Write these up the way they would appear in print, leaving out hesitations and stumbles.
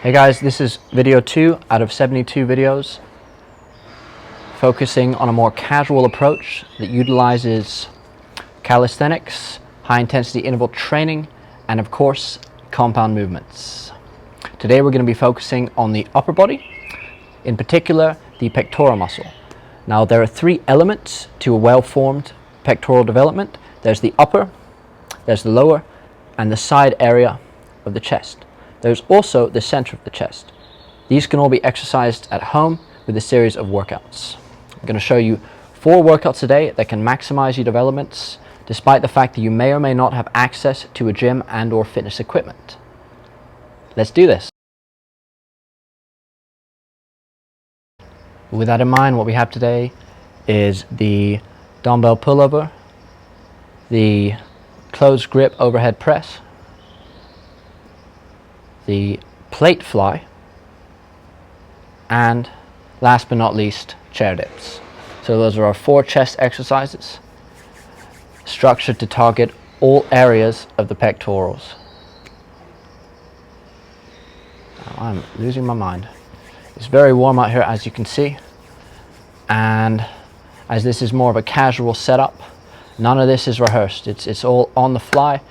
Hey guys, this is video 2 out of 72 videos focusing on a more casual approach that utilizes calisthenics, high intensity interval training, and of course compound movements. Today we're going to be focusing on the upper body, in particular the pectoral muscle. Now there are 3 elements to a well-formed pectoral development. There's the upper, there's the lower, and the side area of the chest. There's also the center of the chest. These can all be exercised at home with a series of workouts. I'm going to show you 4 workouts today that can maximize your developments despite the fact that you may or may not have access to a gym and or fitness equipment. Let's do this. With that in mind, what we have today is the dumbbell pullover, the closed grip overhead press, the plate fly, and last but not least, chair dips. So those are our 4 chest exercises structured to target all areas of the pectorals. Now, I'm losing my mind. It's very warm out here, as you can see, and as this is more of a casual setup, none of this is rehearsed. It's all on the fly.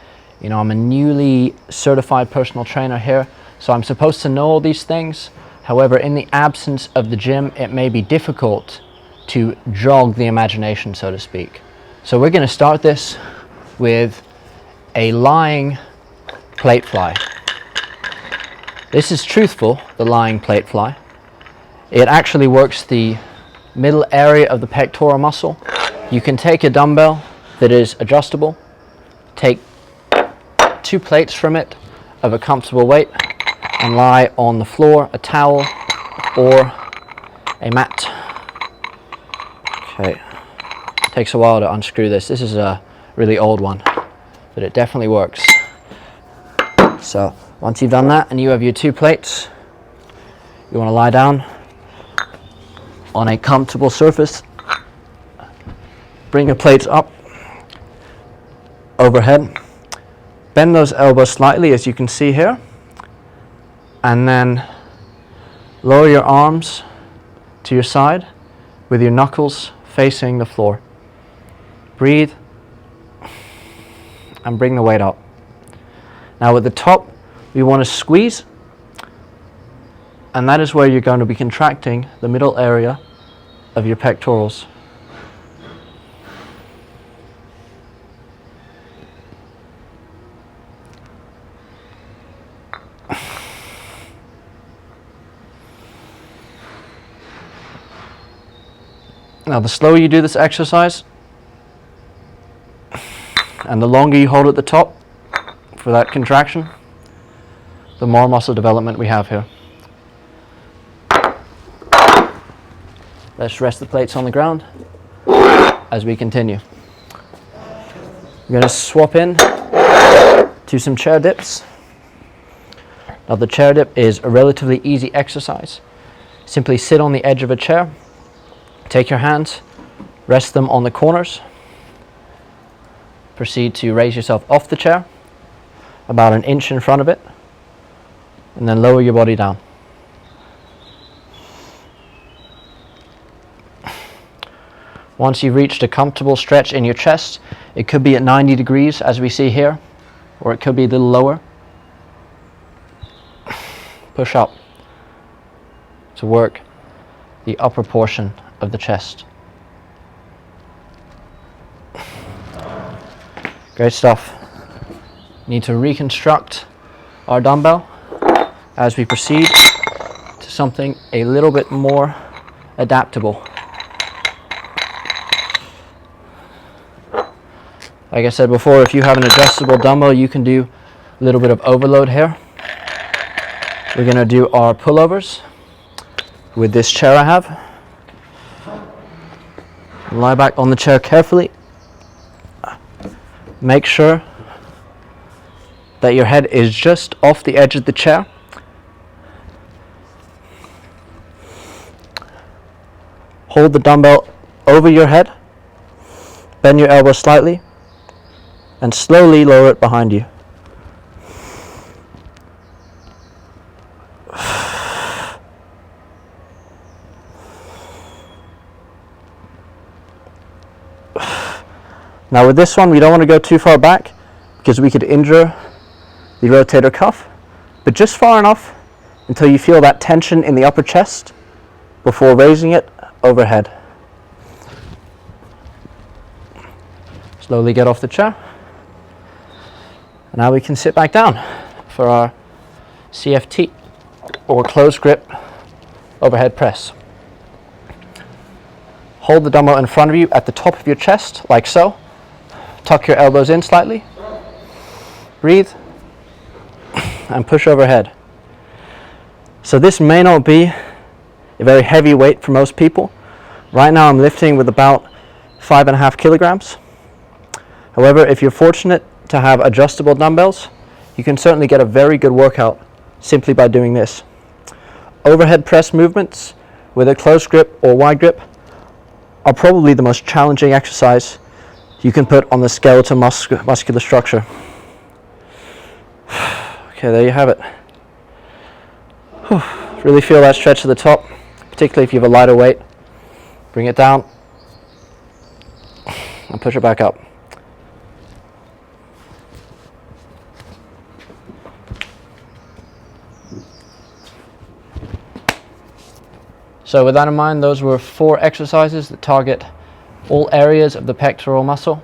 You know, I'm a newly certified personal trainer here, so I'm supposed to know all these things. However, in the absence of the gym, it may be difficult to jog the imagination, so to speak. So we're going to start this with a lying plate fly. This is truthful, the lying plate fly. It actually works the middle area of the pectoral muscle. You can take a dumbbell that is adjustable, take 2 plates from it of a comfortable weight and lie on the floor, a towel, or a mat. Okay, takes a while to unscrew this. This is a really old one, but it definitely works. So once you've done that and you have your 2 plates, you want to lie down on a comfortable surface. Bring your plates up overhead. Bend those elbows slightly, as you can see here, and then lower your arms to your side with your knuckles facing the floor. Breathe and bring the weight up. Now at the top, we want to squeeze, and that is where you're going to be contracting the middle area of your pectorals. Now the slower you do this exercise and the longer you hold at the top for that contraction, the more muscle development we have here. Let's rest the plates on the ground as we continue. We're going to swap in to some chair dips. Now the chair dip is a relatively easy exercise. Simply sit on the edge of a chair. Take your hands, rest them on the corners. Proceed to raise yourself off the chair, about 1 inch in front of it, and then lower your body down. Once you've reached a comfortable stretch in your chest, it could be at 90 degrees as we see here, or it could be a little lower. Push up to work the upper portion of the chest. Great stuff. Need to reconstruct our dumbbell as we proceed to something a little bit more adaptable. Like I said before, if you have an adjustable dumbbell, you can do a little bit of overload here. We're going to do our pullovers with this chair I have. Lie back on the chair carefully. Make sure that your head is just off the edge of the chair. Hold the dumbbell over your head. Bend your elbow slightly and slowly lower it behind you. Now with this one, we don't want to go too far back because we could injure the rotator cuff, but just far enough until you feel that tension in the upper chest before raising it overhead. Slowly get off the chair. And now we can sit back down for our CFT, or closed grip overhead press. Hold the dumbbell in front of you at the top of your chest, like so. Tuck your elbows in slightly. Breathe. And push overhead. So this may not be a very heavy weight for most people. Right now I'm lifting with about 5.5 kilograms. However, if you're fortunate to have adjustable dumbbells, you can certainly get a very good workout simply by doing this. Overhead press movements with a close grip or wide grip are probably the most challenging exercise you can put on the skeletal muscular structure. Okay, there you have it. Really feel that stretch at the top, particularly if you have a lighter weight. Bring it down and push it back up. So with that in mind, those were 4 exercises that target all areas of the pectoral muscle.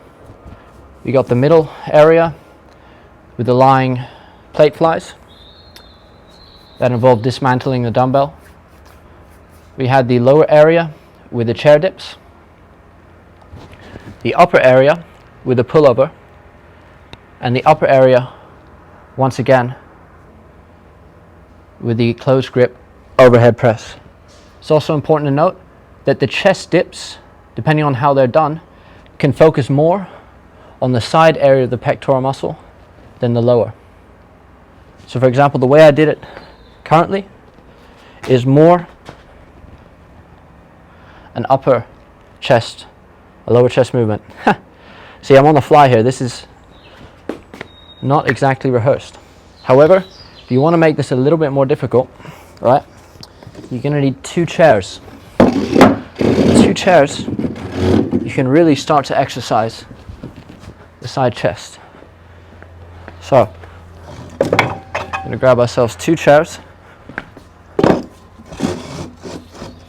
We got the middle area with the lying plate flies. That involved dismantling the dumbbell. We had the lower area with the chair dips. The upper area with the pullover. And the upper area, once again, with the closed grip overhead press. It's also important to note that the chest dips, depending on how they're done, can focus more on the side area of the pectoral muscle than the lower. So for example, the way I did it currently is more an upper chest, a lower chest movement. See, I'm on the fly here. This is not exactly rehearsed. However, if you want to make this a little bit more difficult, right, you're going to need 2 chairs. 2 chairs, you can really start to exercise the side chest. So, we're going to grab ourselves 2 chairs.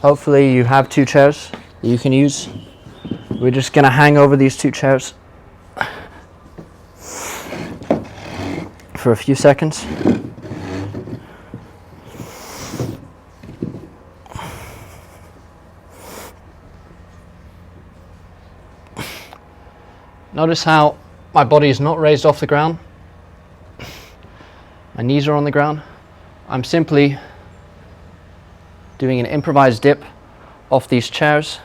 Hopefully you have 2 chairs that you can use. We're just going to hang over these 2 chairs for a few seconds. Notice how my body is not raised off the ground. My knees are on the ground. I'm simply doing an improvised dip off these chairs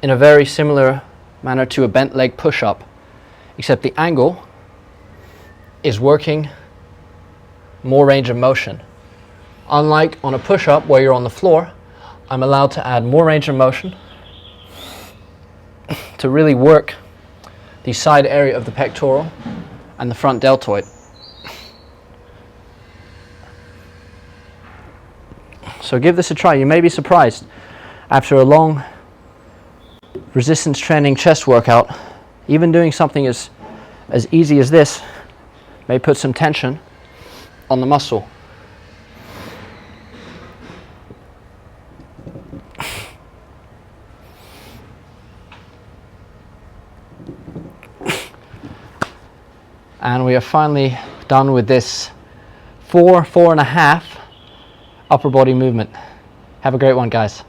in a very similar manner to a bent leg push-up, except the angle is working more range of motion. Unlike on a push-up where you're on the floor, I'm allowed to add more range of motion to really work the side area of the pectoral and the front deltoid. So give this a try. You may be surprised after a long resistance training chest workout, even doing something as easy as this may put some tension on the muscle. And we are finally done with this 4.5 upper body movement. Have a great one, guys.